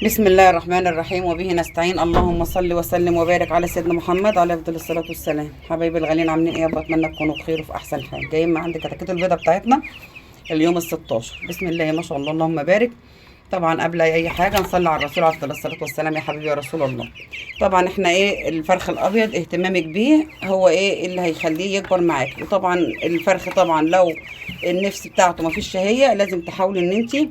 بسم الله الرحمن الرحيم وبه نستعين. اللهم صل وسلم وبارك على سيدنا محمد عليه افضل الصلاه والسلام. حبايبي الغاليين عاملين ايه؟ بتمنى تكونوا بخير وفي احسن حال. جايين مع عندي كتاكيت البيضه بتاعتنا اليوم ال 16. بسم الله ما شاء الله اللهم بارك. طبعا قبل اي حاجه نصلي على الرسول عليه افضل الصلاه والسلام. يا حبيبي يا رسول الله، طبعا احنا ايه الفرخ الابيض اهتمامك بيه هو ايه اللي هيخليه يكبر معاك. وطبعا الفرخ طبعا لو النفس بتاعته ما فيش شهيه لازم تحاولي ان انت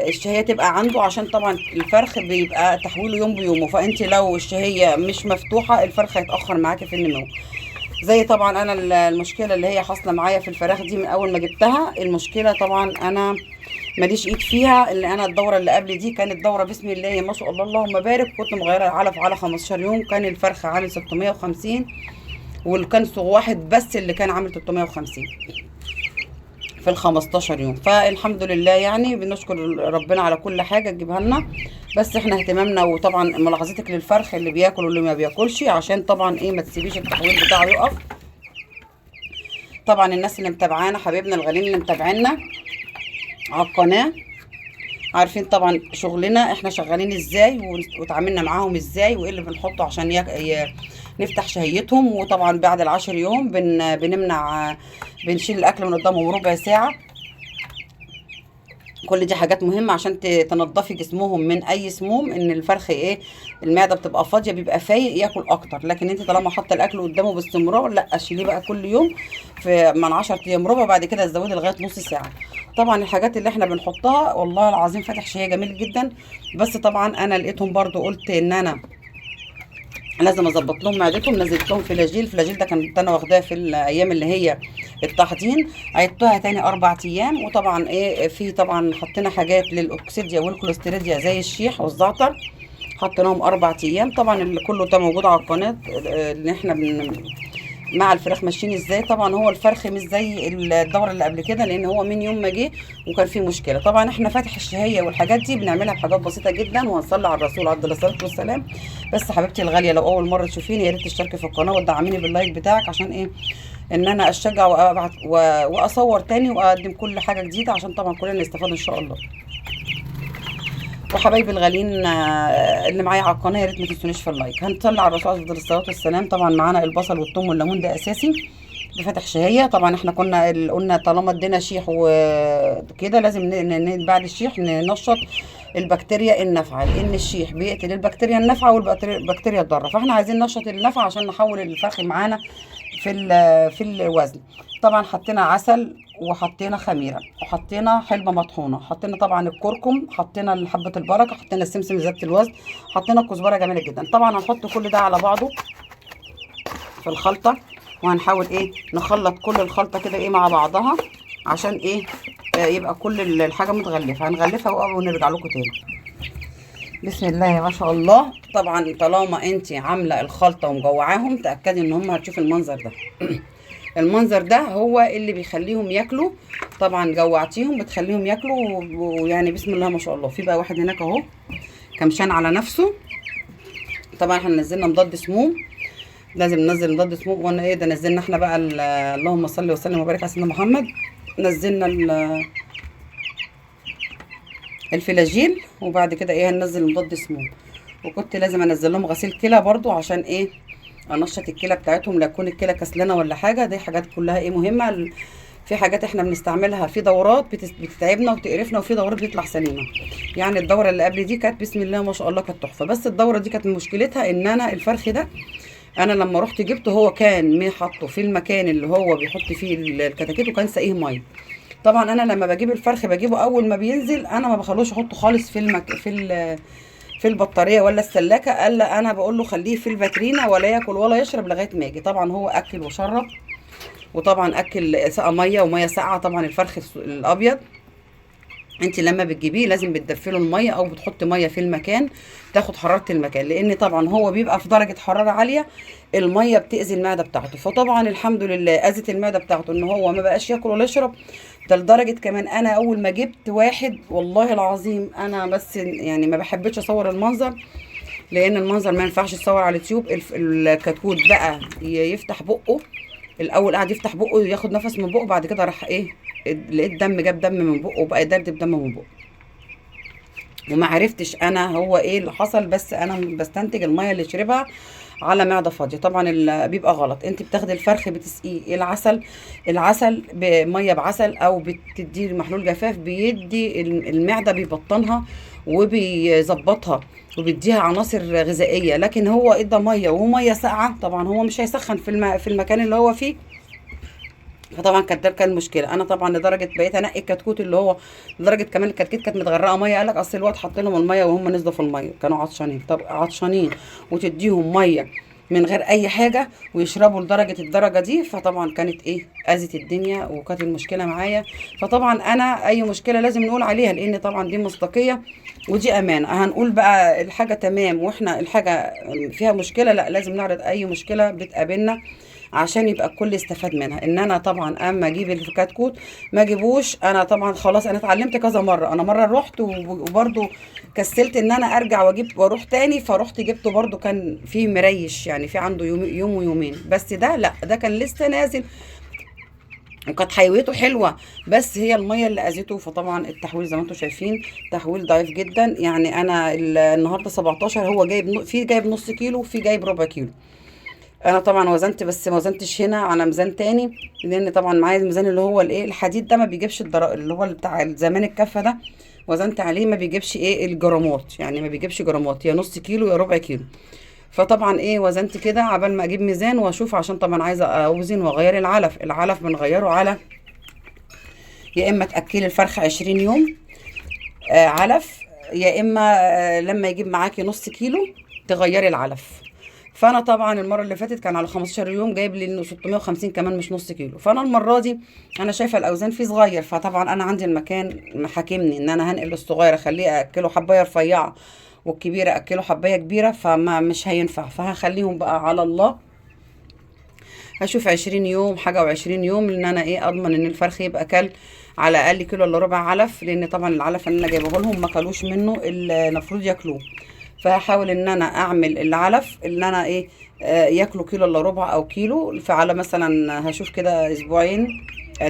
الشهية تبقى عنده، عشان طبعا الفرخ بيبقى تحويله يوم بيومه. فانت لو الشهية مش مفتوحة الفرخ هيتأخر معاكي في النمو. زي طبعا انا المشكلة اللي هي حاصلة معايا في الفراخ دي من اول ما جبتها. المشكلة طبعا انا ماليش ايد فيها. اللي انا الدورة اللي قبل دي كانت دورة بسم الله ما شاء الله اللهم بارك، كنت مغيرة العلف على 15 يوم. كان الفرخ عامل 650 والكان واحد بس اللي كان عامل 350 في ال 15 يوم. فالحمد لله يعني بنشكر ربنا على كل حاجه تجيبها لنا. بس احنا اهتمامنا وطبعا ملاحظتك للفرخ اللي بياكل واللي ما بياكلش، عشان طبعا ايه ما تسيبيش التحويل بتاعه يقف. طبعا الناس اللي متابعانا حبايبنا الغاليين اللي متابعينا على القناه عارفين طبعا شغلنا احنا شغالين ازاي وتعاملنا معاهم ازاي وايه اللي بنحطه عشان نفتح شهيتهم. وطبعا بعد العشر يوم بنمنع بنشيل الاكل من قدامهم ربع ساعه. كل دي حاجات مهمة عشان تنضفي جسمهم من اي سموم. ان الفرخ ايه المعدة بتبقى فاضية بيبقى فايق ياكل اكتر. لكن انت طالما حاطة الاكل قدامه باستمرار لا شيليه بقى كل يوم في من 10 ايام ربع، بعد كده تزودي لغاية نص ساعة. طبعا الحاجات اللي احنا بنحطها والله العظيم فاتح شهية جميل جدا. بس طبعا انا لقيتهم برضو قلت ان انا لازم اظبط لهم معدتهم. نزلت لهم فلاجيل. فلاجيل ده كنت انا واخداه في الايام اللي هي التحضير. عدتها تاني 4 ايام. وطبعا ايه في طبعا حطينا حاجات للاكسيديا والكوليستيريديا زي الشيح والزعتر، حطيناهم 4 ايام. طبعا اللي كله ده موجود على القناه. اللي احنا مع الفراخ ماشيين ازاي. طبعا هو الفرخ مش زي الدوره اللي قبل كده لان هو من يوم ما جه وكان فيه مشكله. طبعا احنا فاتح الشهيه والحاجات دي بنعملها بحاجات بسيطه جدا وهنصلي على الرسول عليه الصلاه والسلام. بس حبيبتي الغاليه لو اول مره تشوفيني يا ريت تشتركي في القناه وتدعميني باللايك بتاعك عشان ايه ان انا اشجع وابعت واصور تاني واقدم كل حاجه جديده عشان طبعا كلنا نستفاد ان شاء الله. وحبايبي الغاليين اللي معايا على القناه يا ريت ما تنسونيش في اللايك. هنصلي على الرسول عليه الصلاه والسلام. طبعا معانا البصل والثوم والليمون ده اساسي بفتح شهيه. طبعا احنا كنا قلنا طالما ادينا شيح وكده لازم بعد الشيح ننشط البكتيريا النافعه، لان الشيح بيقتل البكتيريا النافعه والبكتيريا الضاره. فاحنا عايزين ننشط النافعه عشان نحول الفرخ معانا في الوزن. طبعا حطينا عسل وحطينا خميره وحطينا حلبه مطحونه، حطينا طبعا الكركم، حطينا حبه البركه، حطينا السمسم ذات الوزن، حطينا كزبره جميله جدا. طبعا هنحط كل ده على بعضه في الخلطه وهنحاول ايه نخلط كل الخلطه كده ايه مع بعضها عشان ايه يبقى كل الحاجه متغلفه. هنغلفها ونرجع لكم تاني. بسم الله ما شاء الله. طبعا طالما انت عامله الخلطه ومجوعاهم تاكدي ان هم هتشوفوا المنظر ده. المنظر ده هو اللي بيخليهم ياكلوا. طبعا جوعتيهم بتخليهم ياكلوا ويعني بسم الله ما شاء الله. في بقى واحد هناك اهو كمشان على نفسه. طبعا احنا نزلنا مضاد سموم، لازم ننزل مضاد سموم. وانا ايه ده نزلنا احنا بقى اللهم صل وسلم وبارك على سيدنا محمد. نزلنا الفلاجيل وبعد كده ايه هننزل مضاد سموم. وكنت لازم انزل لهم غسيل كلى برضو عشان ايه انشط الكلى بتاعتهم لا تكون الكلى كسلانه ولا حاجه. دي حاجات كلها ايه مهمه. في حاجات احنا بنستعملها في دورات بتتعبنا وتقرفنا وفي دورات بتطلع سليمه. يعني الدوره اللي قبل دي كانت بسم الله ما شاء الله كانت تحفه. بس الدوره دي كانت مشكلتها ان انا الفرخ ده انا لما رحت جبته هو كان حاطه في المكان اللي هو بيحط فيه الكتاكيت وكان ساقيه ميه. طبعا انا لما بجيب الفرخ بجيبه اول ما بينزل انا ما بخلوش احطه خالص في البطاريه ولا السلاكه. قال لا انا بقول له خليه في الفاترينا ولا ياكل ولا يشرب لغايه ما يجي. طبعا هو اكل وشرب وطبعا اكل سقى ميه وميه ساقعه. طبعا الفرخ الابيض انت لما بتجيبيه لازم بتدفله الميه او بتحط ميه في المكان تاخد حراره المكان، لان طبعا هو بيبقى في درجه حراره عاليه الميه بتاذي المعده بتاعته. فطبعا الحمد لله اذت المعده بتاعته ان هو ما بقاش ياكل ولا يشرب. ده لدرجه كمان انا اول ما جبت واحد والله العظيم انا بس يعني ما بحبش اصور المنظر لان المنظر ما ينفعش يتصور على اليوتيوب. الكتكوت بقى يفتح بقه الاول، قعد يفتح بقه ياخد نفس من بقه بعد كده راح ايه لقيت دم، جاب دم من بقه وبقى يدردب دم من بقه. وما عرفتش انا هو ايه اللي حصل، بس انا بستنتج الميه اللي شربها على معده فاضيه. طبعا بيبقى غلط. انت بتاخدي الفرخ بتسقيه العسل بميه بعسل، او بتديه محلول جفاف، بيدي المعده بيبطنها وبيظبطها وبيديها عناصر غذائيه. لكن هو ادى ميه وهو ميه ساقعه، طبعا هو مش هيسخن في المكان اللي هو فيه. فطبعا كانت ده كان المشكله. انا طبعا لدرجه بقيت انقي الكتكوت اللي هو، لدرجه كمان الكتكوت كانت متغرقه ميه. قال لك اصل الواد حط لهم الميه وهم نزلوا في الميه كانوا عطشانين. طب عطشانين وتديهم ميه من غير اي حاجه ويشربوا لدرجه الدرجه دي؟ فطبعا كانت ايه، اذت الدنيا وكانت المشكله معايا. فطبعا انا اي مشكله لازم نقول عليها، لان طبعا دي مصداقيه ودي امانه. هنقول بقى الحاجه تمام واحنا الحاجه فيها مشكله، لا لازم نعرض اي مشكله بتقابلنا عشان يبقى الكل يستفاد منها. ان انا طبعا اما اجيب الكتكوت ما اجيبوش انا طبعا خلاص. انا اتعلمت كذا مره. انا مره رحت وبرده كسلت ان انا ارجع واجيب واروح تاني، فرحت جبته برده كان فيه مريش، يعني في عنده يوم ويومين. بس ده لا، ده كان لسه نازل وكانت حيويته حلوه، بس هي الميه اللي اذته. فطبعا التحويل زي ما انتم شايفين تحويل ضعيف جدا. يعني انا النهارده 17، هو جايب في جايب نص كيلو وفي جايب ربع كيلو. انا طبعا وزنت بس ما وزنتش هنا على ميزان تاني، لان طبعا معايا الميزان اللي هو الايه الحديد ده ما بيجيبش اللي هو بتاع زمان الكفه ده. وزنت عليه ما بيجيبش ايه الجرامات، يعني ما بيجيبش جرامات، يا نص كيلو يا ربع كيلو. فطبعا ايه وزنت كده عبال ما اجيب ميزان واشوف، عشان طبعا عايزه اوزن واغير العلف بنغيره على، يا اما تاكلي الفرخه 20 يوم علف، يا اما لما يجيب معاكي نص كيلو تغيري العلف. فانا طبعا المره اللي فاتت كان على 15 يوم جايب لي انه 650 كمان مش نص كيلو. فانا المره دي انا شايفه الاوزان فيه صغير، فطبعا انا عندي المكان محاكمني ان انا هنقل الصغير اخليه اكله حبايه رفيعه والكبيره اكله حبايه كبيره، فما مش هينفع. فهخليهم بقى على الله. هشوف 20 يوم حاجه و20 يوم، ان انا ايه اضمن ان الفرخ يبقى كل على الاقل كيلو الا ربع علف، لان طبعا العلف اللي انا جايبه لهم ما كلوش منه المفروض ياكلوه. فهحاول ان انا اعمل العلف اللي انا ايه ياكلوا كيلو الا ربع او كيلو. فعلى مثلا هشوف كده اسبوعين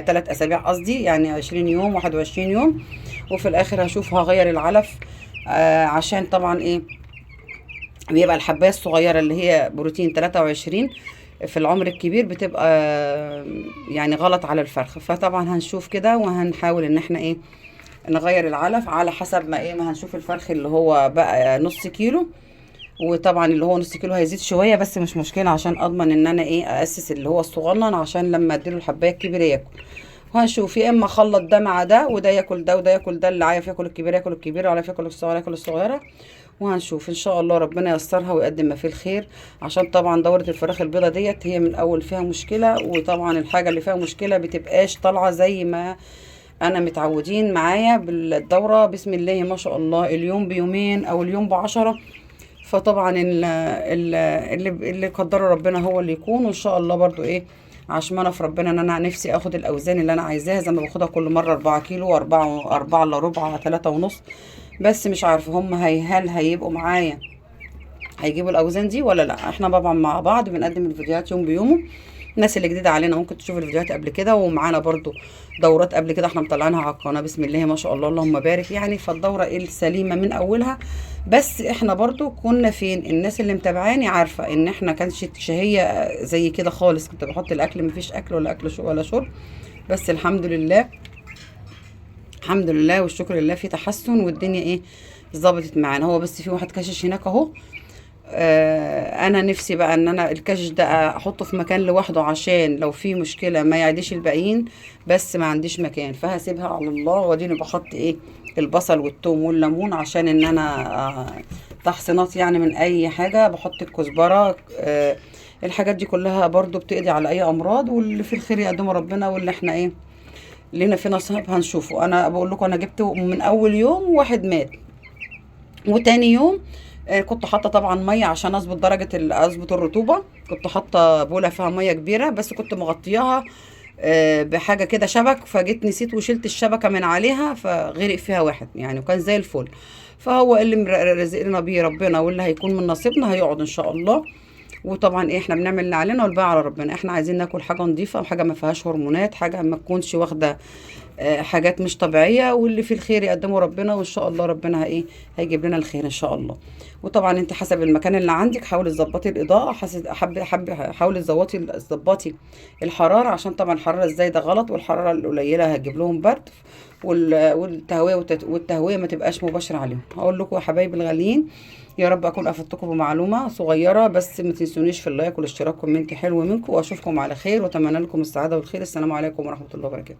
3 اسابيع قصدي، يعني 20 يوم 21 يوم. وفي الاخر هشوف هغير العلف عشان طبعا ايه بيبقى الحبايه الصغيره اللي هي بروتين 23 في العمر الكبير بتبقى يعني غلط على الفرخ. فطبعا هنشوف كده وهنحاول ان احنا ايه نغير العلف على حسب ما ايه ما هنشوف الفرخ اللي هو بقى نص كيلو. وطبعا اللي هو نص كيلو هيزيد شويه بس مش مشكله، عشان اضمن ان انا ايه اسس اللي هو الصغنن عشان لما اديله الحبايه الكبيره ياكل. وهنشوف يا اما اخلط ده مع ده وده ياكل ده وده ياكل ده، اللي عايز ياكل الكبيره ياكل الكبيره ولا ياكل الصغيره ياكل الصغيره. وهنشوف ان شاء الله ربنا ييسرها ويقدم ما فيه الخير. عشان طبعا دوره الفراخ البيضه ديت هي من الاول فيها مشكله، وطبعا الحاجه اللي فيها مشكله بتبقاش طالعه زي ما انا متعودين معايا بالدوره. بسم الله ما شاء الله اليوم بيومين او اليوم ب10. فطبعا اللي قدره ربنا هو اللي يكون. وان شاء الله برضو ايه عشمانه في ربنا ان انا نفسي اخد الاوزان اللي انا عايزاها زي ما باخدها كل مره 4 كيلو و4 الا ربع 3 ونص. بس مش عارفه هم هل هيبقوا معايا هيجيبوا الاوزان دي ولا لا. احنا طبعا مع بعض بنقدم الفيديوهات يوم بيومه. الناس اللي جديده علينا ممكن تشوف الفيديوهات قبل كده، ومعانا برضو دورات قبل كده احنا مطلعينها على القناه بسم الله ما شاء الله اللهم بارك. يعني فالدوره السليمه من اولها. بس احنا برضو كنا فين، الناس اللي متابعاني عارفه ان احنا كانش شهيه زي كده خالص. كنت بحط الاكل مفيش اكل ولا اكل ولا شرب. بس الحمد لله الحمد لله والشكر لله في تحسن والدنيا ايه ظبطت معانا. هو بس في واحد كاشش هناك اهو. انا نفسي بقى ان انا الكاشش ده احطه في مكان لوحده عشان لو في مشكله ما يعديش الباقيين، بس ما عنديش مكان فهسيبها على الله. واديني بحط ايه البصل والثوم والليمون عشان ان انا تحصينات يعني من اي حاجه. بحط الكزبره الحاجات دي كلها برضو بتقضي على اي امراض، واللي في الخير يقدمه ربنا، واللي احنا ايه لينا في نصيب هنشوفه. انا بقول لكم انا جبته من اول يوم واحد مات، وتاني يوم كنت حاطه طبعا ميه عشان اظبط درجه اظبط الرطوبه. كنت حاطه بوله فيها ميه كبيره بس كنت مغطياها بحاجه كده شبك، فجيت نسيت وشلت الشبكه من عليها فغرق فيها واحد يعني، وكان زي الفل. فهو اللي رزقنا بيه ربنا، واللي هيكون من نصيبنا هيقعد ان شاء الله. وطبعا ايه احنا بنعمل اللي علينا والباقي على ربنا. احنا عايزين ناكل حاجه نظيفه، حاجه ما فيهاش هرمونات، حاجه ما تكونش واخده حاجات مش طبيعيه، واللي فيه الخير يقدمه ربنا، وان شاء الله ربنا هيجيب لنا الخير ان شاء الله. وطبعا انت حسب المكان اللي عندك حاولي تظبطي الاضاءه، حاولي تظبطي الحراره، عشان طبعا الحراره الزايده غلط، والحراره القليله هتجيب لهم برد. والتهويه والتهويه ما تبقاش مباشره عليهم. هقول لكم يا حبايبي الغاليين، يا رب اكون افدتكم بمعلومه صغيره، بس ما تنسونيش في اللايك والاشتراك، كومنت حلو منكم، واشوفكم على خير، واتمنى لكم السعاده والخير. السلام عليكم ورحمه الله وبركاته.